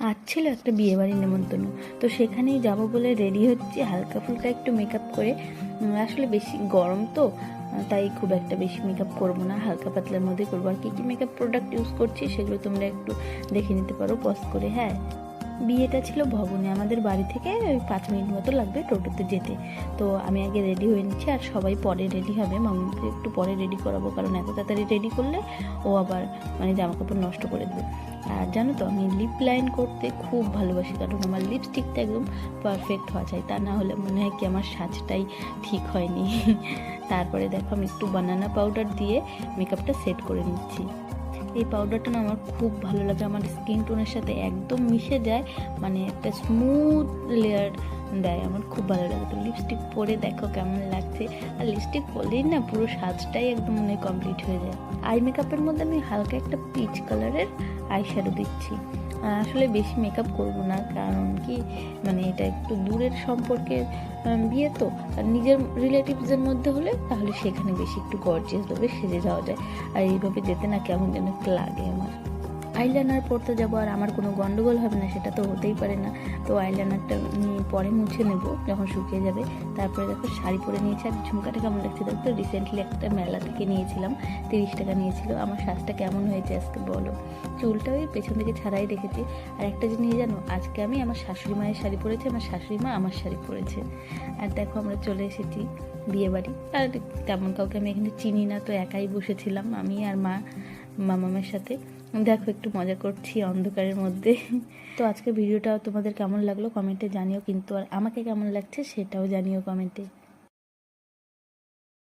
আজ ছিল একটা বিয়েবাড়ির নেমন্তন্ন, তো সেখানেই যাব বলে রেডি হচ্ছি হালকা ফুলকা একটু মেকআপ করে। আসলে বেশি গরম তো, তাই খুব একটা বেশি মেকআপ করবো না, হালকা পাতলার মধ্যে করবো। আর কী কী মেকআপ প্রোডাক্ট ইউজ করছি সেগুলো তোমরা একটু দেখে নিতে পারো পজ করে। হ্যাঁ, বিয়েটা ছিল ভবনে, আমাদের বাড়ি থেকে ওই 5 মিনিট মতো লাগবে টোটোতে যেতে। তো আমি আগে রেডি হয়ে নিচ্ছি, আর সবাই পরে রেডি হবে। মাম্মাকে একটু পরে রেডি করাবো, কারণ এত তাড়াতাড়ি রেডি করলে ও আবার জামা কাপড় নষ্ট করে দেবে। আর জানো তো, আমি লিপ লাইন করতে খুব ভালোবাসি, কারণ আমার লিপস্টিকটা একদম পারফেক্ট হওয়া চাই, তা না হলে মনে হয় কি আমার সাজটাই ঠিক হয়নি। তারপরে দেখো আমি একটু বানানা পাউডার দিয়ে মেকআপটা সেট করে নিচ্ছি। এই পাউডারটা না আমার খুব ভালো লাগে, আমার স্কিন টোনের সাথে একদম মিশে যায়, একটা স্মুথ লেয়ার দেয়, আমার খুব ভালো লাগে। তো লিপস্টিক পরে দেখো কেমন লাগছে, আর লিপস্টিক পরলেই না পুরো সাজটাই একদম কমপ্লিট হয়ে যায়। আই মেকআপের মধ্যে আমি হালকা একটা পিচ কালারের আই শ্যাডো দিচ্ছি। আসলে বেশি মেকআপ করব না, কারণ কি এটা একটু দূরের সম্পর্কের বিয়ে তো, আর নিজের রিলেটিভসের মধ্যে হলে তাহলে সেখানে বেশি একটু গর্জিয়াসভাবে সেজে যাওয়া যায়। আর এইভাবে যেতে না কেমন যেন একটা লাগে আমার। আইলাইনার পরতে যাবো আর আমার কোনো গন্ডগোল হবে না, সেটা তো হতেই পারে না। তো আইলাইনারটা পরে মুছে নেব যখন শুকিয়ে যাবে। তারপরে দেখো শাড়ি পরে নিয়েছি। আর ঝুমকাটা কেমন লাগছে দেখো, রিসেন্টলি একটা মেলা থেকে নিয়েছিলাম, 30 টাকা নিয়েছিল। আমার সাজটা কেমন হয়েছে আজকে বলো? চুলটা ওই পেছন থেকে ছাড়াই রেখেছি। আর একটা জিনিস জানো, আজকে আমি আমার শাশুড়ি মায়ের শাড়ি পরেছি, আমার শাশুড়ি মা আমার শাড়ি পরেছে। আর দেখো আমরা চলে এসেছি বিয়ে বাড়ি। আর তেমন কাউকে আমি এখানে চিনি না, তো একাই বসেছিলাম আমি আর মামামের সাথে। দেখো একটু মজা করছি অন্ধকারের মধ্যে। তো আজকে ভিডিওটা তোমাদের কেমন লাগলো কমেন্টে জানিও, কিন্তু আর আমাকে কেমন লাগছে সেটাও জানিও কমেন্টে।